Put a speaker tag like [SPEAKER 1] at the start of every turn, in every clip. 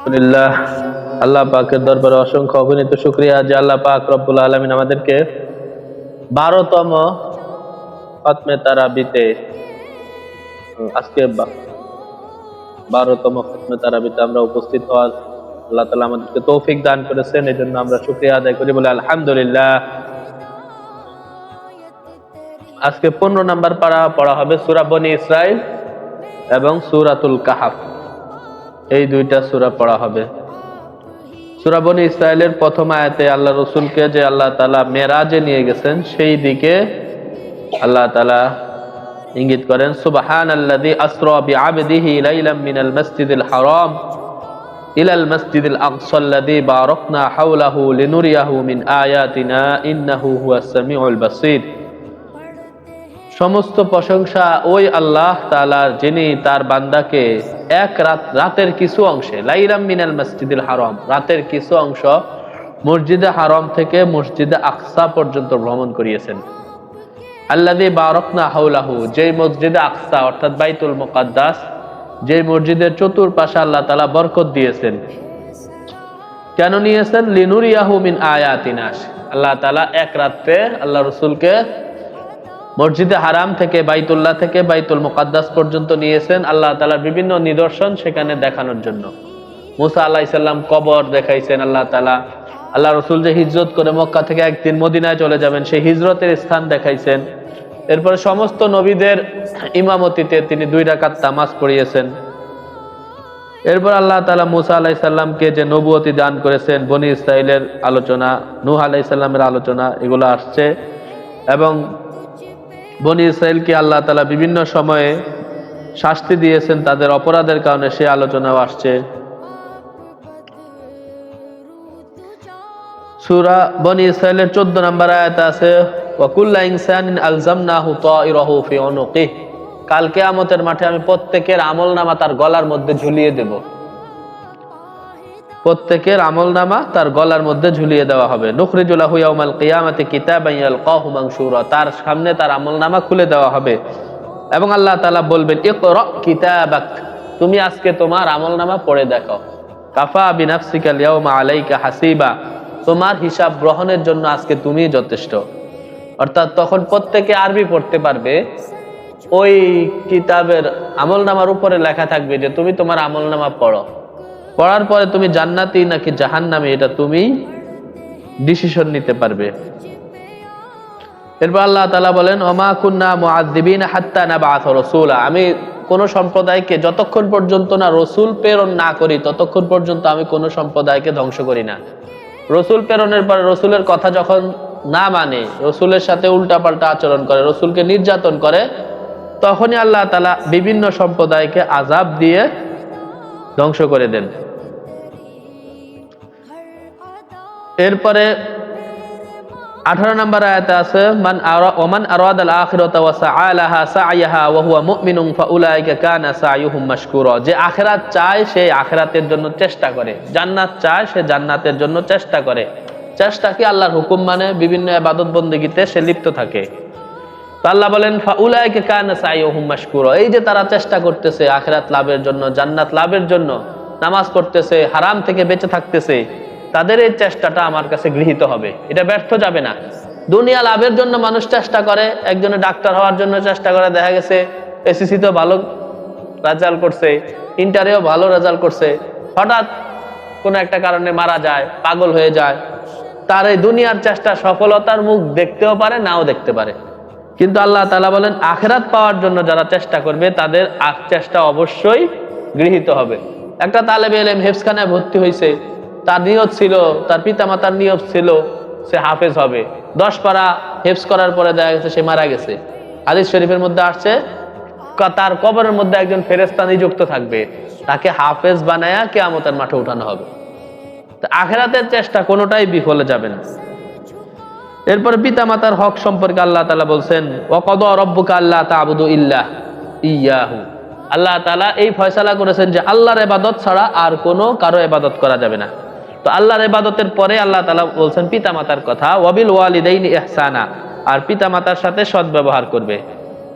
[SPEAKER 1] আলহামদুলিল্লাহ, আল্লাহ পাকের দরবারে অসংখ্য অগণিত শুকরিয়া যে আল্লাহ পাক রব্বুল আলামিন আমাদেরকে 12তম খতমে তারাবিতে আজকে 12তম খতমে তারাবিতে আমরা উপস্থিত হওয়ার আল্লাহ তাআলা আমাদেরকে তৌফিক দান করেছেন। এই জন্য আমরা শুকরিয়া আদায় করি, বলে আলহামদুলিল্লাহ। আজকে 15 নম্বর পারা পড়া হবে সূরা বনী ইসরাইল এবং সূরাতুল কাহাফ। এই দুইটা সূরা পড়া হবে। সূরা বনী ইসরাইলের প্রথম আয়াতে আল্লাহ রাসূলকে যে আল্লাহ তাআলা মেরাজে নিয়ে গেছেন সেই দিকে আল্লাহ তাআলা ইঙ্গিত করেন, সুবহানাল্লাযী আসরা বিআবদিহি লাইলাম মিনাল মাসজিদিল হারাম ইলাল মাসজিদিল আকসাল্লাযী বারাকনা হাওলাহু লিনুরিয়াহু মিন আয়াতিনা ইন্নাহু হুয়াস সামিউল বাসীর। সমস্ত প্রশংসা ওই আল্লাহ তাআলার, যিনি তার বান্দাকে এক রাতের কিছু অংশে, লাইলাম মিনাল মসজিদিল হারাম, রাতের কিছু অংশ মসজিদে হারাম থেকে মসজিদে আকসা পর্যন্ত ভ্রমণ করিয়েছেন। আল্লাযী বারাকনা হাওলাহু, যেই মসজিদে আকসা অর্থাৎ বাইতুল মুকাদ্দাস, যেই মসজিদের চতুর্পাশে আল্লাহ তাআলা বরকত দিয়েছেন। কেন নিয়েছেন? লিনুরিয়াহু মিন আয়াতিনা, আল্লাহ তাআলা এক রাতে আল্লাহ রাসূলকে মসজিদে হারাম থেকে, বাইতুল্লাহ থেকে বাইতুল মুকাদ্দাস পর্যন্ত নিয়েছেন আল্লাহ তাআলার বিভিন্ন নিদর্শন সেখানে দেখানোর জন্য। মুসা আলাইহিস সালাম কবর দেখাইছেন আল্লাহ তাআলা। আল্লাহ রাসূল যে হিজরত করে মক্কা থেকে একদিন মদিনায় চলে যাবেন সেই হিজরতের স্থান দেখাইছেন। এরপরে সমস্ত নবীদের ইমামতিতে তিনি 2 রাকাত নামাজ পড়িয়েছেন। এরপর আল্লাহ তাআলা মুসা আলাইহিস সালামকে যে নবুয়তি দান করেছেন, বনী ইসরাইলের আলোচনা, নূহ আলাইহিস সালামের আলোচনা, এগুলো আসছে। এবং বনী ইসরাইলকে আল্লাহ তাআলা বিভিন্ন সময়ে শাস্তি দিয়েছেন তাদের অপরাধের কারণে, সে আলোচনাও আসছে। সূরা বনী ইসরাইলের 14 নম্বর আয়াতে আছে, ওয়া কুল্লা ইনসানিন আলজামনাহু তায়রাহু ফি উনুকিহি, কাল কিয়ামতের মাঠে আমি প্রত্যেকের আমলনামা তার গলার মধ্যে ঝুলিয়ে দেব। প্রত্যেকের আমলনামা তার গলার মধ্যে ঝুলিয়ে দেওয়া হবে। নুখরিজু লাহু ইয়াউমাল কিয়ামাতি কিতাবান ইয়ালকাহু মানশুরা, তার সামনে তার আমলনামা খুলে দেওয়া হবে এবং আল্লাহ তাআলা বলবেন, ইকরা কিতাবাক, তুমি আজকে তোমার আমলনামা পড়ে দেখো। কাফা বিনাফসিকাল ইয়াউমা আলাইকা হাসিবা, তোমার হিসাব গ্রহণের জন্য আজকে তুমি যথেষ্ট। অর্থাৎ তখন প্রত্যেকে আরবি পড়তে পারবে। ওই কিতাবের আমলনামার উপরে লেখা থাকবে যে তুমি তোমার আমলনামা পড়ো, পড়ার পরে তুমি জান্নাতি নাকি জাহান্নামী এটা তুমি ডিসিশন নিতে পারবে। এরপর আল্লাহ তাআলা বলেন, ওমা কুন্না মুআযযিবিনা হাত্তা নাবআসা রাসূলা, আমি কোন সম্প্রদায়কে যতক্ষণ পর্যন্ত না রসুল প্রেরণ না করি ততক্ষণ পর্যন্ত আমি কোন সম্প্রদায়কে ধ্বংস করি না। রসুল প্রেরণের পরে রসুলের কথা যখন না মানে, রসুলের সাথে উল্টাপাল্টা আচরণ করে, রসুলকে নির্যাতন করে, তখনই আল্লাহ তাআলা বিভিন্ন সম্প্রদায়কে আযাব দিয়ে ধ্বংস করে দেন। এরপরে 18 নম্বর আয়াতে আছে, ওমান আরাদাল আখিরাতা ওয়া সাআলাহা সা'য়াহা ওয়া হুয়া মুমিনুন ফাউলাইকা কানা সা'য়ুহুম মাশকুরা, যে আখিরাত চায় সে আখিরাতের জন্য চেষ্টা করে, জান্নাত চায় সে জান্নাতের জন্য চেষ্টা করে। চেষ্টা কি? আল্লাহর হুকুম মানে বিভিন্ন ইবাদত বন্দেগীতে সে লিপ্ত থাকে। তো আল্লাহ বলেন, ফাউলাইকা কানা সা'য়ুহুম মাশকুরা, এই যে তারা চেষ্টা করতেছে আখিরাত লাভের জন্য, জান্নাত লাভের জন্য, নামাজ পড়তেছে, হারাম থেকে বেঁচে থাকতেছে, তাদের এই চেষ্টাটা আমার কাছে গৃহীত হবে, এটা ব্যর্থ যাবে না। দুনিয়া লাভের জন্য মানুষ চেষ্টা করে, একজনে ডাক্তার হওয়ার জন্য চেষ্টা করে, দেখা গেছে এসএসসি তো ভালো রেজাল্ট করছে, ইন্টারেও ভালো রেজাল্ট করছে, হঠাৎ কোনো একটা কারণে মারা যায়, পাগল হয়ে যায়, তার এই দুনিয়ার চেষ্টা সফলতার মুখ দেখতেও পারে, নাও দেখতে পারে। কিন্তু আল্লাহ তাআলা বলেন, আখিরাত পাওয়ার জন্য যারা চেষ্টা করবে তাদের চেষ্টা অবশ্যই গৃহীত হবে। একটা তালেবে ইলম হেফজখানায় ভর্তি হয়েছে, তার নিয়ত ছিল, তার পিতামাতার নিয়ত ছিল সে হাফেজ হবে, 10 পারা হেফজ করার পরে দেখা গেছে সে মারা গেছে। হাদিস শরীফের মধ্যে আসছে, তার কবরের মধ্যে একজন ফেরেশতা নিযুক্ত থাকবে, তাকে হাফেজ বানায়া কিয়ামতের মাঠে উঠানো হবে। তো আখিরাতের চেষ্টা কোনোটাই বিফলে যাবে না। এরপর পিতামাতার হক সম্পর্কে আল্লাহ তাআলা বলছেন, ওয়া ক্বাদা রাব্বুকা আল্লা তা'বুদু ইল্লা ইয়াহু, আল্লাহ তাআলা এই ফয়সালা করেছেন যে আল্লাহর ইবাদত ছাড়া আর কোনো কারো ইবাদত করা যাবে না। তো আল্লাহর ইবাদতের পরে আল্লাহ তাআলা বলছেন পিতামাতার কথা, ওয়াবিল ওয়ালিদাইনি ইহসানা, আর পিতামাতার সাথে সদ্ব্যবহার করবে।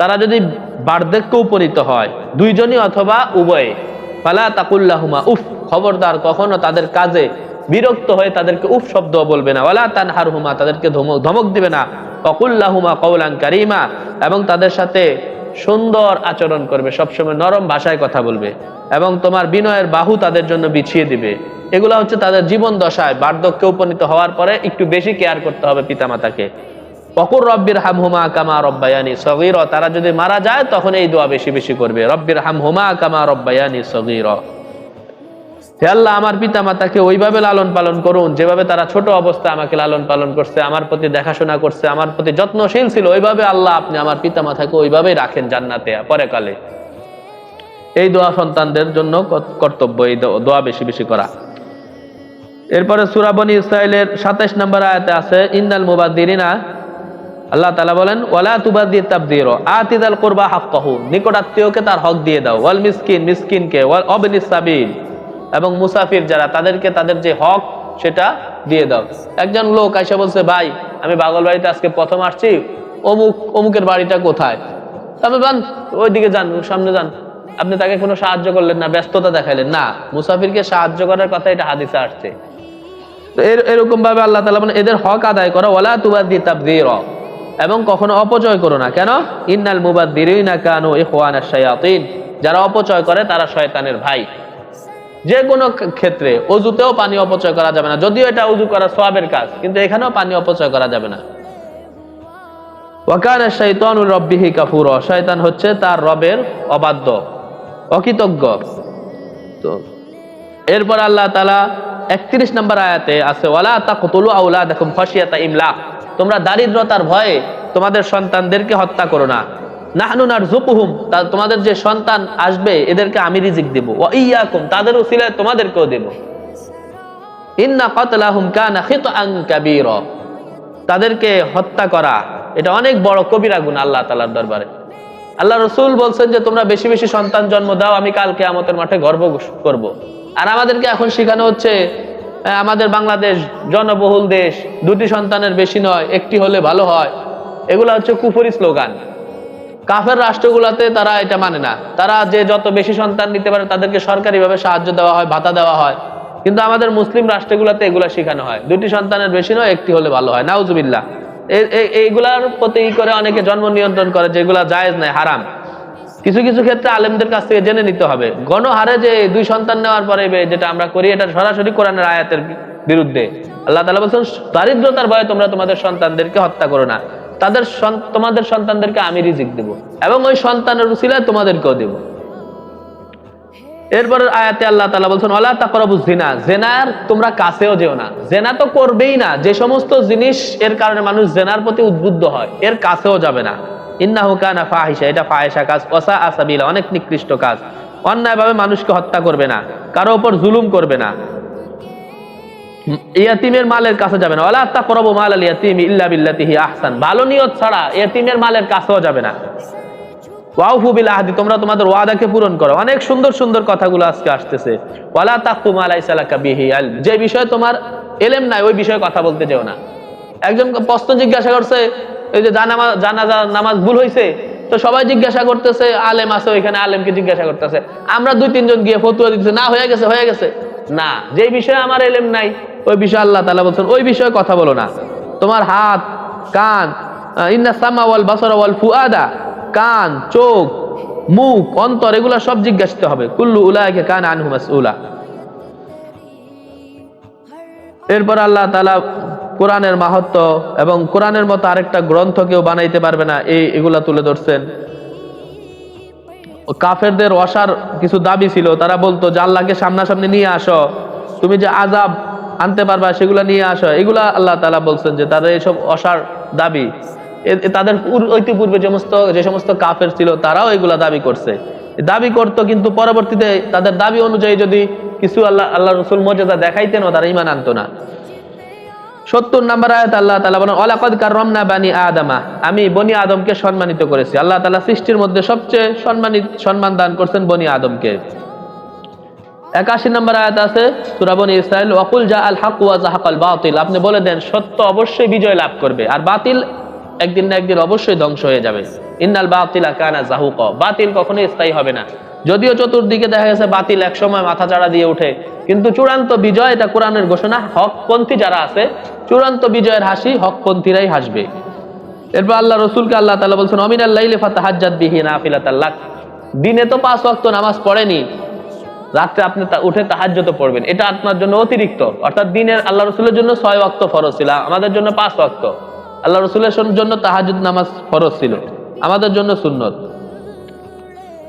[SPEAKER 1] তারা যদি বার্ধক্যে উপনীত হয়, দুইজনই অথবা উভয়ে, ফালা তাকুল লাহুমা উফ, খবরদার কখনো তাদের কাজে বিরক্ত হয়ে তাদেরকে উফ শব্দ বলবে না। ওয়ালা তানহারহুমা, তাদেরকে ধমক দিবে না। ওয়াকুল লাহুমা কওলান কারীমা, এবং তাদের সাথে সুন্দর আচরণ করবে, সবসময় নরম ভাষায় কথা বলবে, এবং তোমার বিনয়ের বাহু তাদের জন্য বিছিয়ে দিবে। এগুলা হচ্ছে তাদের জীবন দশায় বার্ধক্যে উপনীত হওয়ার পরে একটু বেশি কেয়ার করতে হবে পিতামাতাকে। ওয়াকুর রব্বির হামহুমা কামা রব্বায়ানি সগীরা, তারা যদি মারা যায় তখন এই দোয়া বেশি বেশি করবে, রব্বির হামহুমা কামা রব্বায়ানি সগীরা। হে আল্লাহ, আমার পিতামাতাকে ওইভাবে লালন পালন করুন যেভাবে তারা ছোট অবস্থায় আমাকে লালন পালন করছে, আমার প্রতি দেখাশোনা করছে, আমার প্রতি যত্নশীল ছিল। ওইভাবে আল্লাহ আপনি আমার পিতামাতাকে ওইভাবেই রাখেন জান্নাতে পরকালে। এই দোয়া সন্তানদের জন্য কর্তব্য, এই দোয়া বেশি বেশি করা। এরপরে সূরা বনী ইসরাঈলের 27 নম্বর আয়াতে আছে ইন্নাল মুবাদদিরিনা, আল্লাহ তাআলা বলেন ওয়ালা তুবাদদির তাবদীরা, আতিদাল কুরবা হাক্কাহু, নিকটাত্মীয়কে তার হক দিয়ে দাও, ওয়াল মিসকিন, মিসকিনকে, ওয়াল আবনিস সাবিল, এবং মুসাফির যারা তাদেরকে তাদের যে হক সেটা দিয়ে দাও। একজন লোক আইসা বলছে, ভাই আমি বাগলবাড়িতে আজকে প্রথম আসছি, অমুকের বাড়িটা কোথায়? তবে যান ওইদিকে যান, সামনে যান। আপনি তাকে কোনো সাহায্য করলেন না, ব্যস্ততা দেখাইলেন না। মুসাফিরকে সাহায্য করার কথা এটা হাদিসে আসছে। তো এরকম ভাবে আল্লাহ তাআলা বলেন এদের হক আদায় করো, ওয়ালা তুবাদদি তাবদীরা, এবং কখনো অপচয় করো না। কেন? ইন্নাল মুবাদদিরিনা কানু ইখওয়ানাশ শায়াতিন, যারা অপচয় করে তারা শয়তানের ভাই। যে কোনো ক্ষেত্রে অজুতেও পানি অপচয় করা যাবে না, যদিও এটা অজু করা সওয়াবের কাজ, কিন্তু এখানেও পানি অপচয় করা যাবে না। ওয়া কানা শাইতানু রাব্বিহি কাফুরা, শয়তান হচ্ছে তার রবের অবাধ্য, অকৃতজ্ঞ। তো এরপর আল্লাহ তাআলা 31 নম্বর আয়াতে আছে ওয়ালা তাকতুলু আওলাদাকুম খাশিয়াতা ইমলাক, তোমরা দারিদ্রতার ভয়ে তোমাদের সন্তানদেরকে হত্যা করো না। নাহনু নারযুকুহুম, তোমাদের যে সন্তান আসবে এদেরকে আমি রিজিক দেব, ওয়া ইয়াকুম, তাদের উসিলায় তোমাদেরকেও দেব। ইন্না কাতলাহুম কানা খিতআন কাবীরা, তাদেরকে হত্যা করা এটা অনেক বড় কবিরা গুনাহ আল্লাহ তাআলার দরবারে। আল্লাহ রাসূল বলছেন যে তোমরা বেশি বেশি সন্তান জন্ম দাও, আমি কাল কিয়ামতের মাঠে গর্ব করব। আর আমাদেরকে এখন শেখানো হচ্ছে আমাদের বাংলাদেশ জনবহুল দেশ, 2টি সন্তানের বেশি নয়, একটি হলে ভালো হয়। এগুলা হচ্ছে কুফরি স্লোগান। কাফের রাষ্ট্রগুলোতে তারা এটা মানে না, তারা যে যত বেশি সন্তান নিতে পারে তাদেরকে সরকারিভাবে সাহায্য দেওয়া হয়, ভাতা দেওয়া হয়। কিন্তু আমাদের মুসলিম রাষ্ট্রগুলোতে এগুলা শেখানো হয় 2টি সন্তানের বেশি নয়, একটি হলে ভালো হয়। নাউজুবিল্লাহ। এইগুলার প্রতি করে অনেকে জন্ম নিয়ন্ত্রণ করে, যেগুলা জায়েজ নাই, হারাম। কিছু কিছু ক্ষেত্রে আলেমদের কাছ থেকে জেনে নিতে হবে। গণহারে যে 2 সন্তান নেওয়ার পরে যেটা আমরা করি, এটা সরাসরি কোরআনের আয়াতের বিরুদ্ধে। আল্লাহ তাআলা বলেছেন দারিদ্রতার ভয়ে তোমরা তোমাদের সন্তানদেরকে হত্যা করো না, তোমাদের সন্তানদেরকে আমি রিজিক দেব, এবং ওই সন্তানের উসিলায় তোমাদেরকেও দেব। এরপরের আয়াতে আল্লাহ তাআলা বলেছেন ওয়ালা তাকরাবুজ জিনা, জিনার তোমরা কাছেও যেও না। জিনা তো করবেই না, যে সমস্ত জিনিস এর কারণে মানুষ জিনার প্রতি উদ্বুদ্ধ হয় এর কাছেও যাবে না। ইন্নাহু কানা ফাহিশা, এটা ফাহিশা কাজ, ওয়াসা আসাবিলা, অনেক নিকৃষ্ট কাজ। অন্যায়ভাবে মানুষকে হত্যা করবে না, কারো উপর জুলুম করবে না, ইয়াতিমের মালের কাছে যাবে না। ওয়ালা তাকরাবু মালাল ইয়াতিমি ইল্লা বিল্লাতি হি আহসান, ভালো নিয়ত ছাড়া ইয়াতিমের মালের কাছেও যাবে না। ওয়াউফু বিল আহদি, তোমরা তোমাদের ওয়াদাকে পূরণ করো। অনেক সুন্দর সুন্দর কথাগুলো আজকে আসতেছে। ওয়ালা তাকফু মা লাইসা লাকা বিহি ইলম, যে বিষয়ে তোমার ইলম নাই ওই বিষয়ে কথা বলতে যেও না। একজন প্রশ্ন জিজ্ঞাসা করছে, এই যে জানাজা নামাজ ভুল হয়েছে, তো সবাই জিজ্ঞাসা করতেছে, আলেম আছে ওইখানে, আলেমকে জিজ্ঞাসা করতেছে। আমরা 2-3 জন গিয়ে ফতোয়া দিতেছে, না হয়ে গেছে হয়ে গেছে। না, যে বিষয়ে আমার ইলম নাই ওই বিষয়ে আল্লাহ তাআলা বলছেন ওই বিষয়ে কথা বলো না। তোমার হাত, কান, ইন্না সামা ওয়াল বাসারা ওয়াল ফুআদা, কান, চোখ, মুখ, অন্তর, এগুলা সব জিজ্ঞাসিত হবে। কুল্লু উলাইকা কানা আনহু মাসউলা। এরপর আল্লাহ তাআলা কোরআনের মাহাত্ম্য এবং কোরআনের মতো আরেকটা গ্রন্থ কেউ বানাইতে পারবে না এগুলা তুলে ধরছেন। কাফেরদের অসার কিছু দাবি ছিল, তারা বলতো যে আল্লাহকে সামনাসামনি নিয়ে আসো, তুমি যে আযাব আনতে পারবা সেগুলা নিয়ে আসো। এগুলা আল্লাহ তাআলা বলছেন যে তাদের এইসব অসার দাবি, তাদের ইতিপূর্বে যে সমস্ত কাফের ছিল তারাও এগুলা দাবি করছে, দাবি করতো, কিন্তু পরবর্তীতে তাদের দাবি অনুযায়ী যদি কিছু আল্লাহ রাসূল মুজিজা দেখাইতেন তারা ঈমান আনতো না। 70 নম্বর আয়াত আল্লাহ তাআলা বলেন ওয়ালাকাদ কাররামনা বানি আদমা, আমি বনি আদমকে সম্মানিত করেছি। আল্লাহ তাআলা সৃষ্টির মধ্যে সবচেয়ে সম্মান দান করছেন বনি আদমকে। 81 নম্বর আয়াত আছে সূরা বনী ইসরাঈল ওয়াকুল জাআল হক ওয়া যাহাকাল বাতিল, আপনি বলে দেন সত্য অবশ্যই বিজয় লাভ করবে আর বাতিল একদিন না একদিন অবশ্যই ধ্বংস হয়ে যাবে। ইন্নাল বাতিলা কানা যাহুকা, বাতিল কখনোই স্থায়ী হবে না। যদিও চতুর্দিকে দেখা গেছে বাতিল এক সময় মাথা চাড়া দিয়ে ওঠে, কিন্তু চূড়ান্ত বিজয়, এটা কোরআনের ঘোষণা। হকপন্থী যারা আছে, চূড়ান্ত বিজয়ের হাসি হকপন্থীরাই হাসবে। এরপর আল্লাহ রসুলকে আল্লাহ তাআলা বলছেন অমিনাল লাইলি ফাতাহাজ্জাদ বিহি নাফিলাতাল লাক, দিনে তো 5 ওয়াক্ত নামাজ পড়েনি, রাত্রে আপনি উঠে তাহাজ্জুদ পড়বেন, এটা আপনার জন্য অতিরিক্ত। অর্থাৎ দিনের আল্লাহ রসুলের জন্য 6 ওয়াক্ত ফরজ ছিল, আমাদের জন্য 5 ওয়াক্ত। আল্লাহ রসুলের জন্য তাহাজ্জুদ নামাজ ফরজ ছিল, আমাদের জন্য সুন্নত।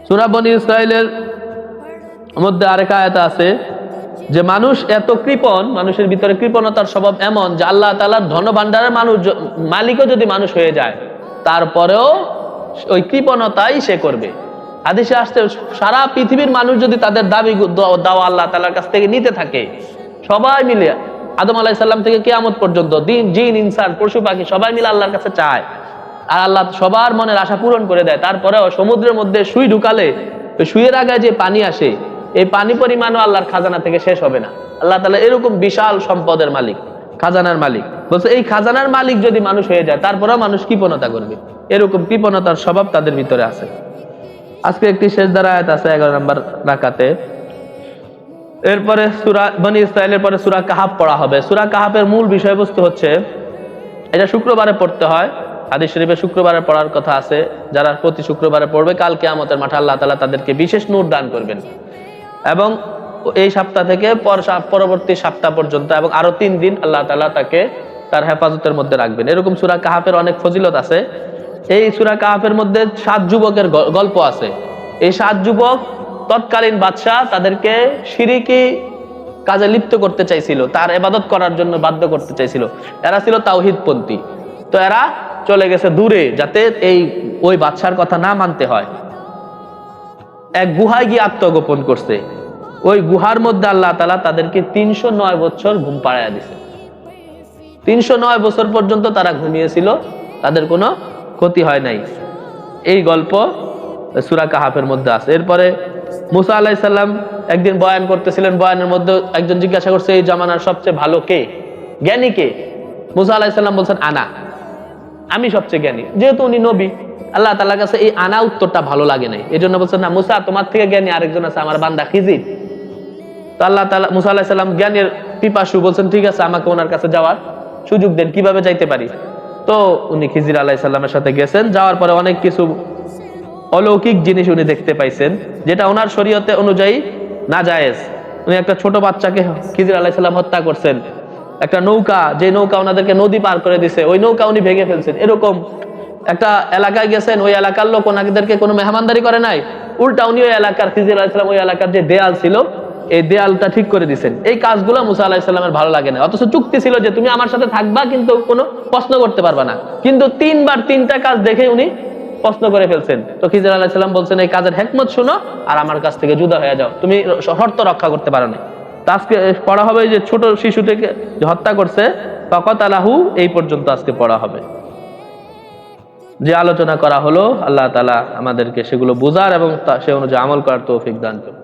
[SPEAKER 1] সূরা বনী ইসরাইলের মধ্যে আরেক আয়াত আছে যে মানুষ এত কৃপণ, মানুষের ভিতরে কৃপণতার স্বভাব এমন যে আল্লাহ তাআলার ধন ভান্ডারের মালিকও যদি মানুষ হয়ে যায়, তারপরেও ওই কৃপণতাই সে করবে। হাদিসে আসছে সারা পৃথিবীর মানুষ যদি তাদের দাবি দাওয়া আল্লাহ তাআলার কাছ থেকে নিতে থাকে, সবাই মিলে আদম আলাইহিস সালাম থেকে কিয়ামত পর্যন্ত জিন ইনসান পশু পাখি সবাই মিলে আল্লাহর কাছে চায়, আর আল্লাহ সবার মনের আশা পূরণ করে দেয়, তারপরেও সমুদ্রের মধ্যে সুই ঢুকালে ওই সুইয়ের আগে যে পানি আসে, এই পানি পরিমাণও আল্লাহর খাজানা থেকে শেষ হবে না। আল্লাহ তাআলা এরকম বিশাল সম্পদের মালিক, খাজানার মালিক। বলছে এই খাজানার মালিক যদি মানুষ হয়ে যায়, তারপরেও মানুষ কৃপণতা করবে। এরকম কৃপণতার স্বভাব তাদের ভিতরে আছে। আজকে একটি সেজদার আয়াত আছে 11 নম্বর রাকাতে। এরপরে সূরা বনী ইসরাইলের পরে সূরা কাহাফ পড়া হবে। সূরা কাহাফের মূল বিষয়বস্তু হচ্ছে, এটা শুক্রবারে পড়তে হয়, হাদিস শরীফে শুক্রবারে পড়ার কথা আছে। যারা প্রতি শুক্রবারে পড়বে, কাল কিয়ামতের মাঠে আল্লাহ তাআলা তাদেরকে বিশেষ নূর দান করবেন, এবং এই সপ্তাহ থেকে পরবর্তী সপ্তাহ পর্যন্ত এবং আরো 3 দিন আল্লাহ তাআলা তাকে তার হেফাজতের মধ্যে রাখবেন। এরকম সূরা কাহাফের অনেক ফজিলত আছে। এই সূরা কাহাফের মধ্যে 7 যুবকের গল্প আছে। এই 7 যুবক তৎকালীন বাদশাহ তাদেরকে শিরকি কাজে লিপ্ত করতে চাইছিল, তার ইবাদত করার জন্য বাধ্য করতে চাইছিল। এরা ছিল তাওহীদপন্থী, তো এরা চলে গেছে দূরে, যাতে ওই বাদশার কথা না মানতে হয়। এক গুহায় গিয়ে আত্মগোপন করছে। ওই গুহার মধ্যে আল্লাহ তাআলা তাদেরকে 309 বছর ঘুম পাড়াইয়া দিছে। 309 বছর পর্যন্ত তারা ঘুমিয়েছিল, তাদের কোনো ক্ষতি হয় নাই। এই গল্প সূরা কাহাফের মধ্যে আছে। এরপরে মুসা আলাইহিস সালাম একদিন বয়ান করতেছিলেন, বয়ানের মধ্যে একজন জিজ্ঞাসা করছে এই জামানার সবচেয়ে ভালো কে, জ্ঞানী কে? মুসা আলাইহিস সালাম বলছেন আনা, আমি সবচেয়ে জ্ঞানী। যেহেতু উনি নবী, আল্লাহ তাআলার কাছে এই আনা উত্তরটা ভালো লাগে নাই, এজন্য বলছেন না মুসা, তোমার থেকে জ্ঞানী আরেকজন আছে, আমার বান্দা খিজির। তো আল্লাহ তাআলা মুসা আলাইহিস সালাম জ্ঞানের পিপাসু, বলছেন ঠিক আছে আমাকে ওনার কাছে যাওয়ার সুযোগ দেন, কিভাবে যাইতে পারি? তো উনি খিজির আলাইহিস সালামের সাথে গেছেন। যাওয়ার পরে অনেক কিছু অলৌকিক জিনিস উনি দেখতে পাইছেন, যেটা ওনার শরীয়তে অনুযায়ী নাজায়েজ। উনি একটা ছোট বাচ্চাকে খিজির আলাইহিস সালাম হত্যা করছেন। একটা নৌকা, যে নৌকা ওনাদেরকে নদী পার করে দিছে, ওই নৌকা উনি ভেঙে ফেলছেন। এরকম একটা এলাকায় গেছেন, ওই এলাকার লোক ওনাদেরকে কোনো মেহমানদারি করে নাই, উল্টা উনি ওই এলাকার খিজির আলাইহিস সালাম ওই এলাকার যে দেয়াল ছিল, এই দেয়ালটা ঠিক করে দিয়েছেন। এই কাজগুলো মুসা আলাইহিস সালামের ভালো লাগে না, অথচ চুক্তি ছিল যে তুমি আমার সাথে থাকবা, কিন্তু কোনো প্রশ্ন করতে পারবা না। কিন্তু 3 বার 3টা কাজ দেখে উনি প্রশ্ন করে ফেলছেন। তো খিজির আলাইহিস সালাম বলছেন এই কাজের হিকমত শুনো আর আমার কাছ থেকে জুদা হয়ে যাও, তুমি শর্ত রক্ষা করতে পারো না। আজকে পড়া হবে যে ছোট শিশু থেকে যে হত্যা করছে ফাকাতালাহু, এই পর্যন্ত আজকে পড়া হবে। যে আলোচনা করা হলো, আল্লাহ তাআলা আমাদেরকে সেগুলো বোঝার এবং সে অনুযায়ী আমল করার তৌফিক দান করুন।